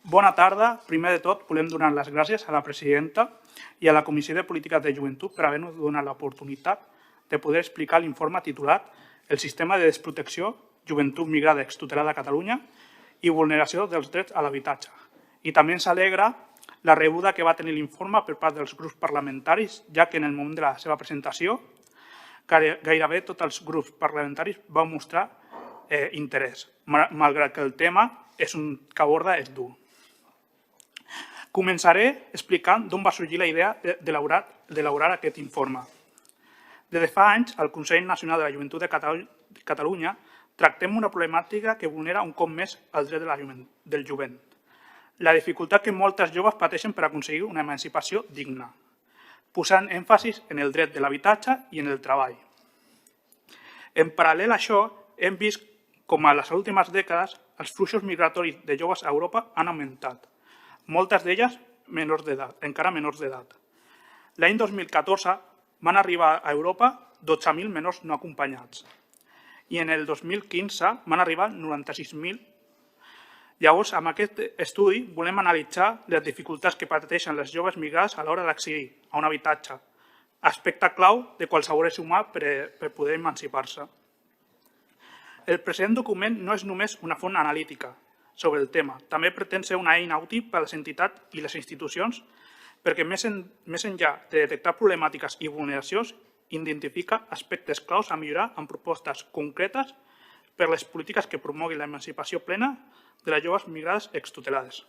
Bona tarda. Primer de tot, volem donar les gràcies a la presidenta i a la Comissió de Polítiques de Joventut per haver-nos donat l'oportunitat de poder explicar l'informe titulat El sistema de desprotecció, joventut migrada extutelada a Catalunya i vulneració dels drets a l'habitatge. I també ens alegra la rebuda que va tenir l'informe per part dels grups parlamentaris, ja que en el moment de la seva presentació gairebé tots els grups parlamentaris van mostrar interès, malgrat que el tema que aborda és dur. Començaré explicant d'on va sorgir la idea d'elaborar aquest informe. Des de fa anys, al Consell Nacional de la Joventut de Catalunya tractem una problemàtica que vulnera un cop més els drets del jovent. La dificultat que moltes joves pateixen per aconseguir una emancipació digna, posant èmfasis en el dret de l'habitatge i en el treball. En paral·lel a això, hem vist com a les últimes dècades els fluxos migratoris de joves a Europa han augmentat, moltes d'elles encara menors d'edat. L'any 2014 van arribar a Europa 12.000 menors no acompanyats i en el 2015 van arribar 96.000. Llavors, amb aquest estudi volem analitzar les dificultats que pateixen les joves migrades a l'hora d'accedir a un habitatge, aspecte clau de qualsevol ésser humà per poder emancipar-se. El present document no és només una font analítica sobre el tema, també pretén ser una eina útil per a les entitats i les institucions perquè més enllà de detectar problemàtiques i vulneracions, identifica aspectes claus a millorar amb propostes concretes per les polítiques que promoguin l'emancipació plena de les joves migrades extutelades.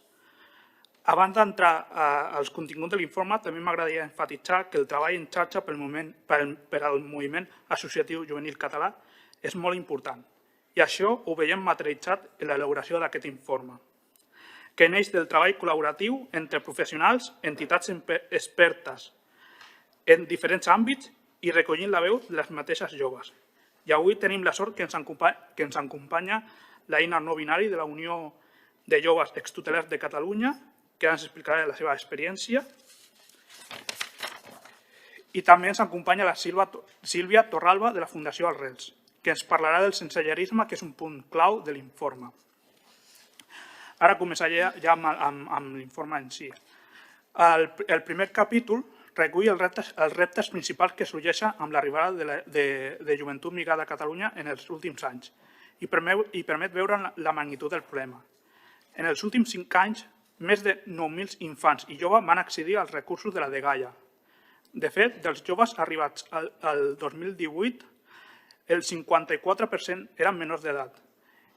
Abans d'entrar als continguts de l'informe, també m'agradaria enfatitzar que el treball en xarxa per al moviment associatiu juvenil català és molt important i això ho veiem materialitzat en l'elaboració d'aquest informe, que neix del treball col·laboratiu entre professionals, entitats expertes en diferents àmbits i recollint la veu de les mateixes joves. I avui tenim la sort que ens acompanya l'Eina no binari de la Unió de Joves Extutelats de Catalunya, que ens explicarà la seva experiència. I també ens acompanya la Sílvia Torralba de la Fundació Arrels, que ens parlarà del sensellarisme, que és un punt clau de l'informe. Ara començaré ja amb l'informe en si. El primer capítol recull els reptes principals que sorgeixen amb l'arribada de joventut migrada a Catalunya en els últims anys i permet veure la magnitud del problema. En els últims 5 anys, més de 9.000 infants i joves van accedir als recursos de la dgaia. De fet, dels joves arribats al 2018, el 54% eren menors d'edat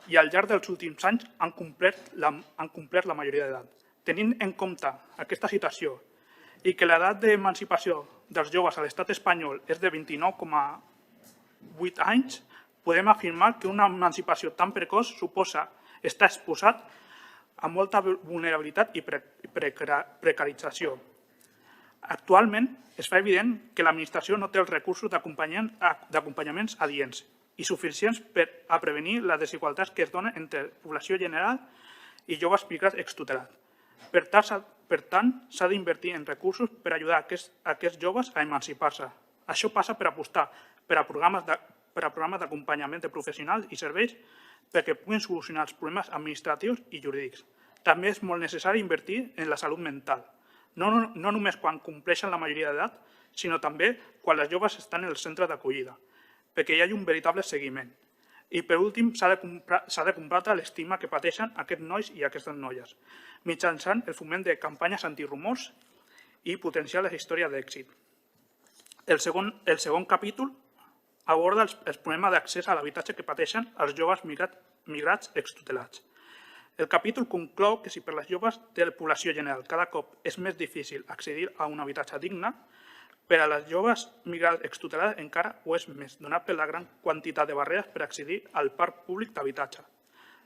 i al llarg dels últims anys han complert la majoria d'edat. Tenint en compte aquesta situació i que l'edat d'emancipació dels joves a l'estat espanyol és de 29,8 anys, podem afirmar que una emancipació tan precoç suposa estar exposat a molta vulnerabilitat i precarització. Actualment es fa evident que l'administració no té els recursos d'acompanyaments adients i suficients per a prevenir les desigualtats que es donen entre població general i joves migrats extutelats. Per tant, s'ha d'invertir en recursos per ajudar aquests joves a emancipar-se. Això passa per apostar per a programes d'acompanyament de professionals i serveis perquè puguin solucionar els problemes administratius i jurídics. També és molt necessari invertir en la salut mental, no només quan compleixen la majoria d'edat, sinó també quan les joves estan en el centre d'acollida, perquè hi hagi un veritable seguiment. I per últim, s'ha de combatre l'estigma que pateixen aquests nois i aquestes noies, mitjançant el foment de campanyes antirumors i potenciar les històries d'èxit. El segon capítol aborda els problemes d'accés a l'habitatge que pateixen els joves migrats extutelats. El capítol conclou que si per les joves de la població general cada cop és més difícil accedir a un habitatge digne, per a les joves migrades extutelades encara ho és més, donat per la gran quantitat de barreres per accedir al parc públic d'habitatge.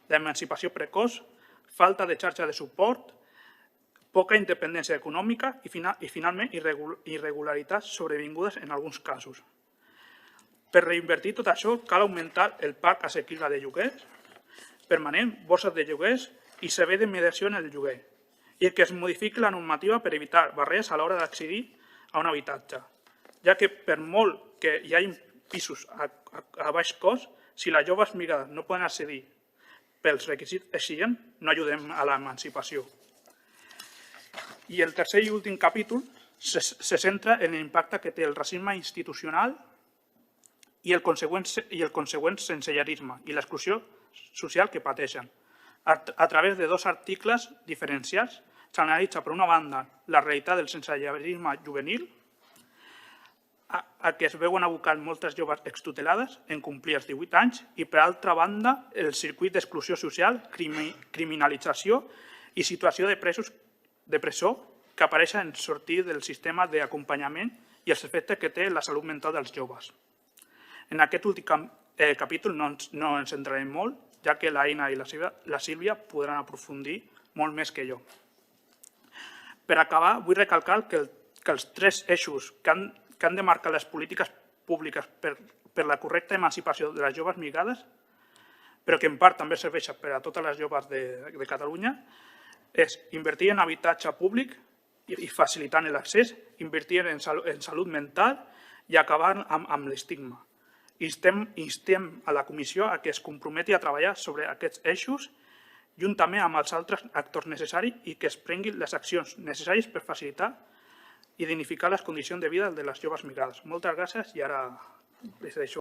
L'emancipació precoç, falta de xarxa de suport, poca independència econòmica i finalment irregularitats sobrevingudes en alguns casos. Per reinvertir tot això cal augmentar el parc assequible de lloguers permanent, borses de lloguers i servei de mediació en el lloguer i que es modifiqui la normativa per evitar barreres a l'hora d'accedir a un habitatge, ja que per molt que hi hagi pisos a baix cost, si les joves migrades no poden accedir pels requisits exigents, no ajudem a l'emancipació. I el tercer i últim capítol se centra en l'impacte que té el racisme institucional i el consegüent sensellarisme i l'exclusió social que pateixen. A través de 2 articles diferenciats s'analitza, per una banda, la realitat del sensellarisme juvenil, a què es veuen abocant moltes joves extutelades en complir els 18 anys, i, per altra banda, el circuit d'exclusió social, criminalització i situació de presó que apareixen en sortir del sistema d'acompanyament i els efectes que té la salut mental dels joves. En aquest últim capítol no ens centrarem molt, ja que l'Aina i la Sílvia podran aprofundir molt més que jo. Per acabar, vull recalcar que els 3 eixos que han de marcar les polítiques públiques per la correcta emancipació de les joves migrades, però que en part també serveixen per a totes les joves de Catalunya, és invertir en habitatge públic i facilitant l'accés, invertir en salut mental i acabar amb l'estigma. Instem a la Comissió a que es comprometi a treballar sobre aquests eixos juntament amb els altres actors necessaris i que es prenguin les accions necessàries per facilitar i dignificar les condicions de vida de les joves migrades. Moltes gràcies i ara les deixo.